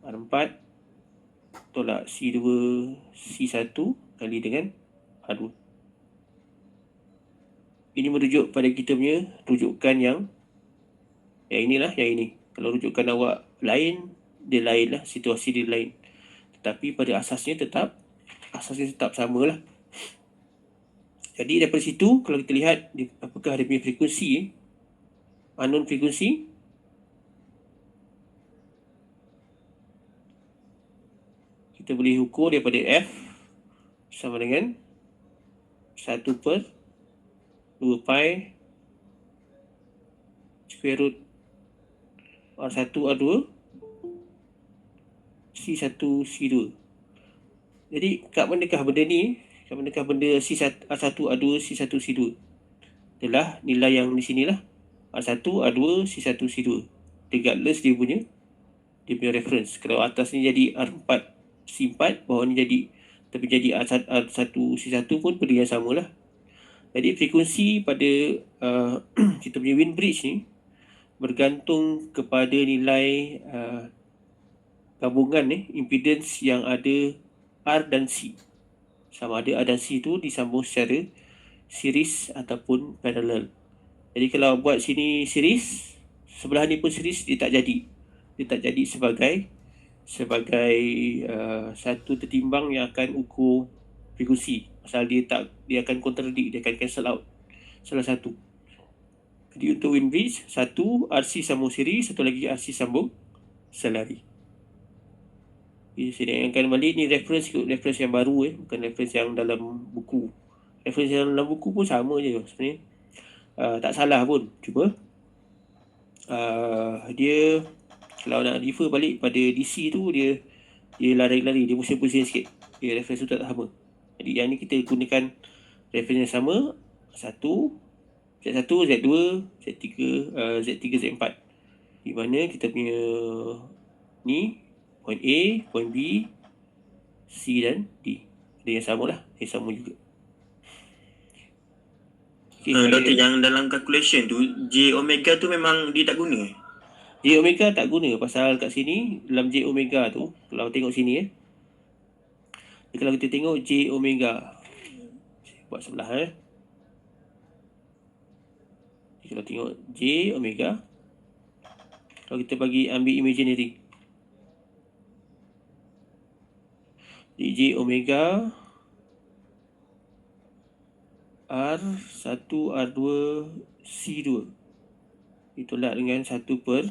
R4 tolak C2 C1 kali dengan R2. Ini merujuk pada kita punya rujukan yang inilah, yang ini. Kalau rujukan awak lain, dia lain lah, situasi dia lain. Tetapi pada asasnya tetap sama lah. Jadi daripada situ, kalau kita lihat apakah dia punya frekuensi, unknown frekuensi, kita boleh ukur daripada F sama dengan 1 per 2 pi square root R1 R2 C1 C2. Jadi kat manakah benda ni? Kat manakah benda C1 R1 R2 C1 C2? Adalah nilai yang di sinilah, R1 R2 C1 C2. Regardless dia punya reference. Kalau atas ni jadi R4 C4, bawah ni jadi R1 C1 pun benda yang samalah. Jadi frekuensi pada kita punya wind bridge ni bergantung kepada nilai gabungan impedance yang ada R dan C. Sama ada R dan C tu disambung secara series ataupun parallel. Jadi kalau buat sini series, sebelah ni pun series, dia tak jadi sebagai satu tertimbang yang akan ukur frekuensi. Pasal dia akan contradict, dia akan cancel out salah satu. Jadi untuk wind bridge, satu RC sambung siri, satu lagi RC sambung selari. Saya ingatkan balik ni reference yang baru, bukan reference yang dalam buku. Reference yang dalam buku pun sama je sebenarnya. Tak salah pun. Cuma dia kalau nak refer balik pada DC tu, dia lari-lari, dia pusing-pusing sikit. Dia reference tu tak sama. Jadi yang ni kita gunakan reference yang sama, Z1, Z2, Z3, Z3, Z4. Di mana kita punya ni point A, point B, C dan D. Dia yang sama lah, yang sama juga. Okay, Doktor, yang dalam calculation tu J omega tu memang dia tak guna? J omega tak guna, pasal kat sini dalam J omega tu, kalau tengok sini kalau kita tengok J omega, buat sebelah kalau tengok J omega, kalau kita bagi ambil imaginary, di J omega R1 R2 C2 ditolak dengan 1 per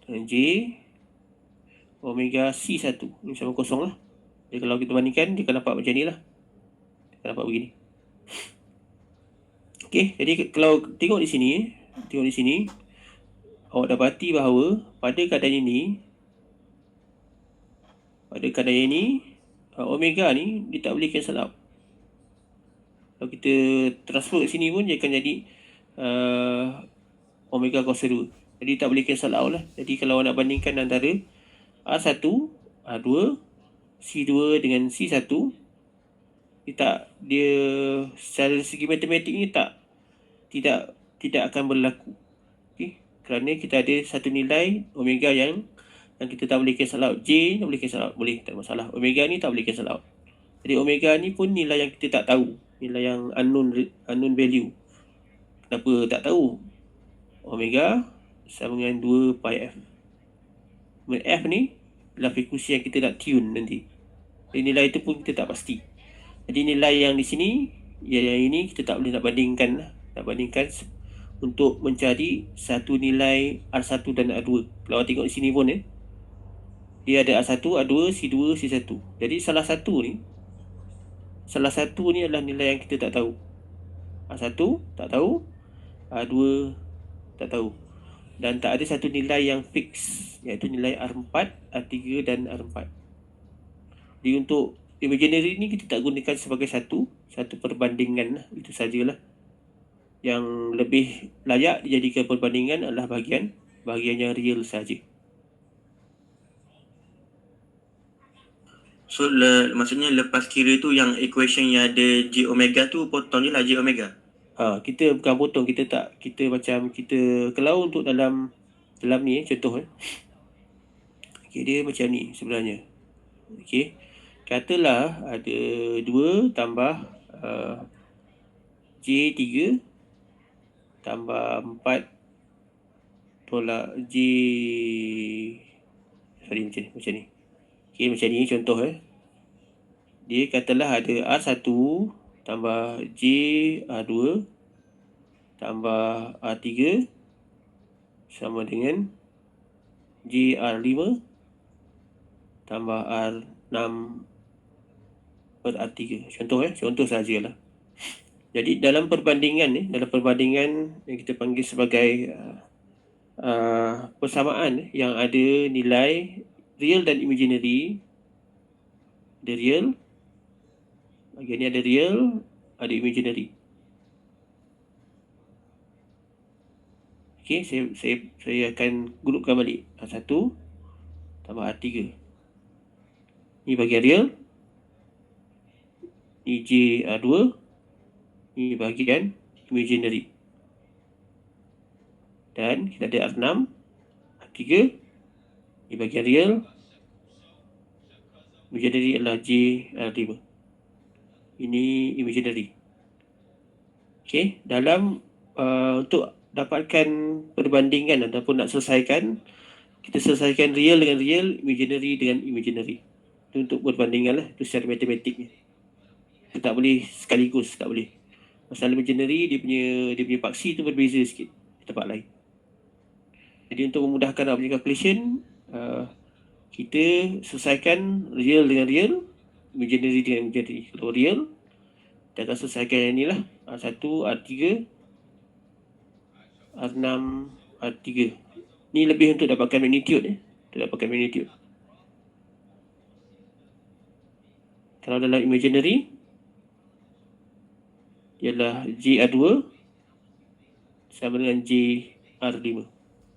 J omega C1. Ini sama kosong lah. Jadi kalau kita bandingkan, dia akan nampak macam ni lah. Dia akan nampak begini. Okey, jadi kalau tengok di sini, awak dapati bahawa pada keadaan ini, omega ni dia tak boleh cancel out. Kalau kita transfer ke sini pun dia akan jadi omega kuasa 2. Jadi tak boleh cancel out lah. Jadi kalau nak bandingkan antara R1, R2, C2 dengan C1, dia secara segi matematik ni tidak akan berlaku. Okay? Kerana kita ada satu nilai omega yang kita tak boleh cancel out. J tak boleh cancel out. Boleh, tak ada masalah. Omega ni tak boleh cancel out. Jadi omega ni pun nilai yang kita tak tahu. Nilai yang unknown value. Kenapa tak tahu? Omega sama dengan 2 pi F. F ni adalah frekuensi yang kita nak tune nanti. Jadi nilai itu pun kita tak pasti. Jadi nilai yang di sini, yang ini kita tak boleh nak bandingkan untuk mencari satu nilai R1 dan R2. Kalau tengok di sini pun dia ada R1, R2, C2, C1. Jadi salah satu ni adalah nilai yang kita tak tahu. R1 tak tahu, R2 tak tahu. Dan tak ada satu nilai yang fix, iaitu nilai R4, R3 dan R4. Jadi untuk imaginary ni kita tak gunakan sebagai satu perbandingan lah. Itu sajalah. Yang lebih layak dijadikan perbandingan adalah bahagian yang real saja. So maksudnya lepas kira tu yang equation yang ada J omega tu potong je lah J omega. Kita bukan potong, kita kalau untuk dalam ni contoh okay, dia macam ni sebenarnya. Okey. Katalah ada 2 tambah J3 tambah 4 tolak J macam ni. Okey, macam ni contoh Dia katalah ada R1 tambah J R2 tambah R3 sama dengan J R5 tambah R6 per R3. Contoh sajalah. Jadi dalam perbandingan yang kita panggil sebagai persamaan yang ada nilai real dan imaginary. Ada real, bahagian ni ada real, ada imaginary. Okey, saya akan grupkan balik. R1 tambah R3. Ni bahagian real. Ni J R2. Ni bahagian imaginary. Dan kita ada R6, R3. Ni bahagian real. Imaginary adalah J R5. Ini imaginary. Okey, dalam untuk dapatkan perbandingan ataupun nak selesaikan, kita selesaikan real dengan real, imaginary dengan imaginary. Itu untuk perbandingan lah, itu secara matematiknya. Kita tak boleh sekaligus, tak boleh. Masalah imaginary, dia punya paksi tu berbeza sikit di tempat lain. Jadi untuk memudahkan nak punya calculation, kita selesaikan real dengan real, imaginary dengan imaginary. Kalau real, kita akan selesaikan yang ni lah, R1, R3, R6, R3. Ni lebih untuk dapatkan magnitude Kalau dalam imaginary ialah JR2 sama dengan JR5.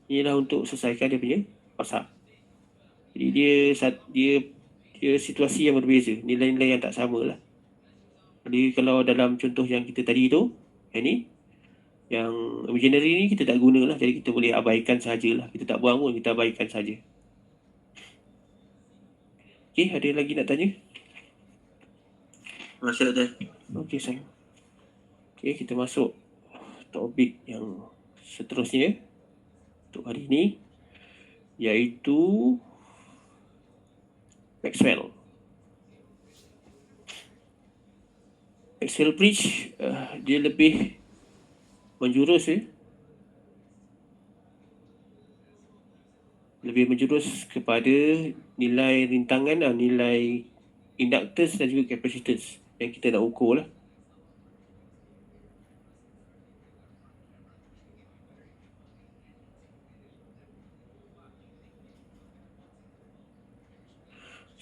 Inilah untuk selesaikan dia punya pasal. Jadi dia situasi yang berbeza, nilai-nilai yang tak sama lah. Jadi kalau dalam contoh yang kita tadi tu, yang ni, yang imaginary ni kita tak guna lah. Jadi kita boleh abaikan sajalah. Kita tak buang pun, kita abaikan saja. Okey, ada lagi nak tanya? Masih ada. Okey, sayang. Okey, kita masuk topik yang seterusnya untuk hari ini, iaitu Maxwell bridge. Dia lebih menjurus kepada nilai rintangan, nilai inductance dan juga capacitance yang kita nak ukur lah.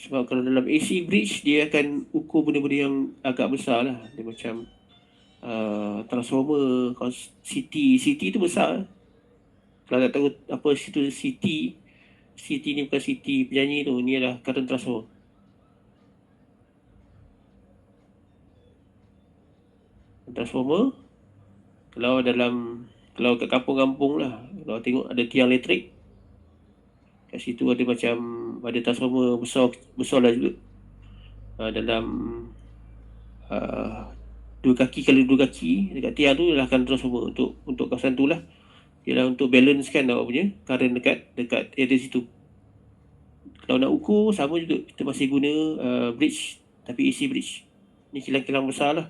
Sebab kalau dalam AC bridge, dia akan ukur benda-benda yang agak besar lah. Dia macam transformer, CT tu besar. Kalau tak tahu apa situ CT ni bukan CT penyanyi tu, ni adalah current transformer. Transformer, kalau kat kampung-kampung lah, kalau tengok ada tiang elektrik, kat situ ada macam ada transformer besar lah juga. Dalam 2 kaki kali 2 kaki dekat tiang tu adalah current transformer untuk kawasan tu lah. Ialah untuk balancekan awak punya current dekat area situ. Kalau nak ukur sama juga, kita masih guna bridge, tapi AC bridge. Ni kilang-kilang besar lah,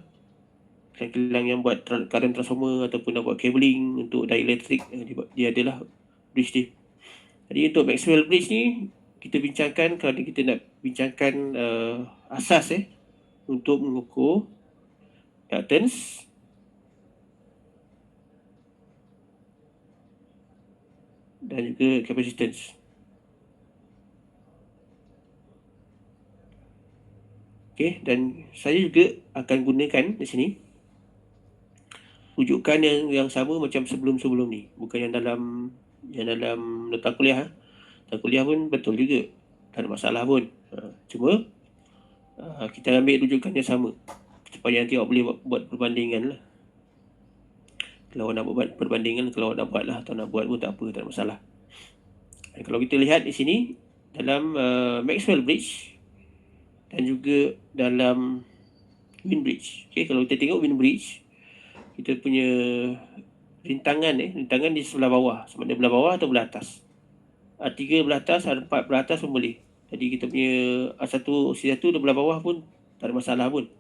kilang-kilang yang buat current transformer ataupun nak buat cabling untuk dielectric, dia adalah bridge dia. Jadi untuk Maxwell Bridge ni kita bincangkan kalau kita nak bincangkan asas untuk mengukur reactance dan juga capacitance. Okey, dan saya juga akan gunakan di sini rujukan yang sama macam sebelum-sebelum ni, bukan yang dalam nota kuliah. Nota kuliah pun betul juga, tak ada masalah pun. Cuma kita ambil rujukan yang sama supaya nanti awak boleh buat perbandingan lah. Kalau awak nak buat perbandingan, kalau awak nak buat lah atau nak buat pun tak apa, tak ada masalah. Dan kalau kita lihat di sini dalam Maxwell Bridge dan juga dalam Wien Bridge. Okay, kalau kita tengok Wien Bridge, kita punya rintangan di sebelah bawah, sama ada belah bawah atau belah atas. R3 belah atas, R4 belah atas pun boleh. Jadi kita punya R1, C1 di belah bawah pun tak ada masalah pun.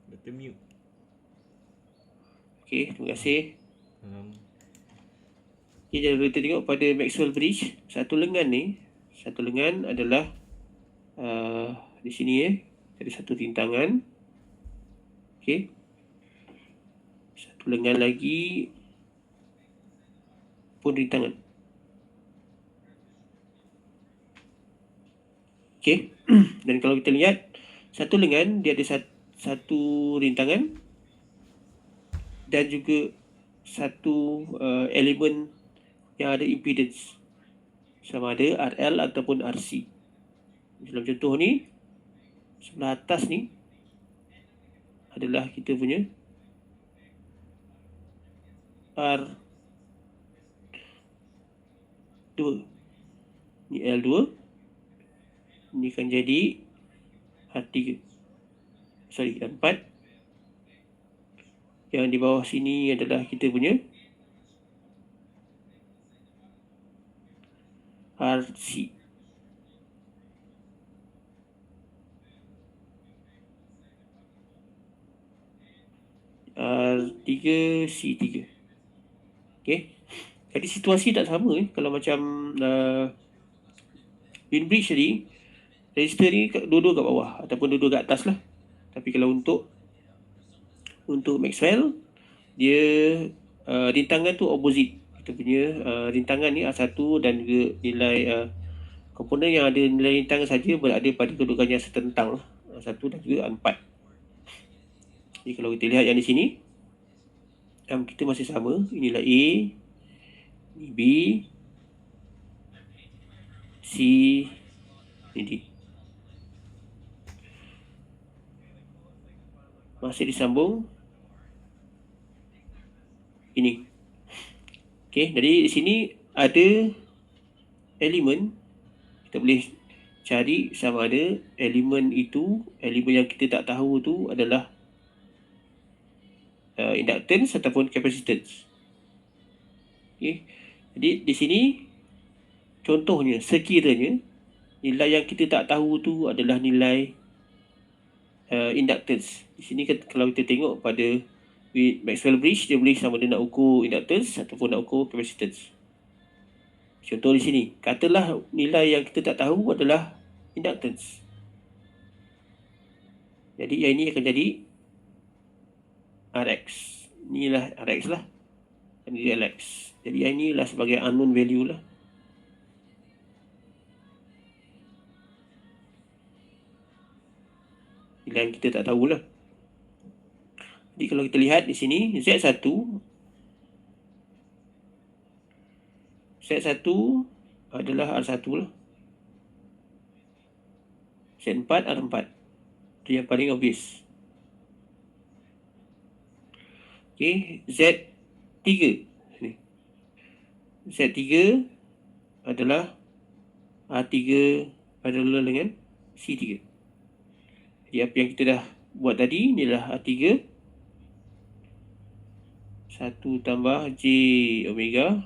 Doktor mute. Okey, terima kasih. Okay, jadi kita tengok pada Maxwell Bridge, satu lengan adalah di sini ada satu rintangan. Okey. Satu lengan lagi pun rintangan. Okey. Dan kalau kita lihat satu lengan dia ada satu rintangan dan juga satu elemen yang ada impedance, sama ada RL ataupun RC. Dalam contoh ni, sebelah atas ni adalah kita punya R2. Ni L2. Ni akan jadi R3. R4. Yang di bawah sini adalah kita punya RC. R3, C3. Okay. Jadi situasi tak sama kalau macam Wien Bridge tadi, resistor ni dua-dua kat bawah ataupun dua-dua kat atas lah. Tapi kalau untuk untuk Maxwell, dia rintangan tu opposite. Kita punya rintangan ni A1 dan juga nilai komponen yang ada nilai rintangan saja berada pada kedudukan yang setentang lah. A1 dan juga A4. Jadi kalau kita lihat yang di sini, kita masih sama. Inilah A, ini B, C, ini D. Masih disambung. Ini. Okey, jadi di sini ada elemen. Kita boleh cari sama ada elemen itu, elemen yang kita tak tahu tu adalah inductance ataupun capacitance. Okey. Jadi di sini contohnya, sekiranya nilai yang kita tak tahu tu adalah nilai inductance. Di sini kalau kita tengok pada Maxwell bridge, dia boleh sama ada nak ukur inductance ataupun nak ukur capacitance. Contoh di sini, katalah nilai yang kita tak tahu adalah inductance. Jadi yang ini akan jadi Rx. Inilah Rx lah. Dan juga Lx. Jadi yang ini lah sebagai unknown value lah. Nilai yang kita tak tahulah. Jadi kalau kita lihat di sini, Z1 adalah R1 lah. Z4 R4. Itu yang paling obvious. Okey, Z3 ni. Z3 adalah R3 parallel dengan C3. Jadi apa yang kita dah buat tadi, inilah R3 1 tambah J omega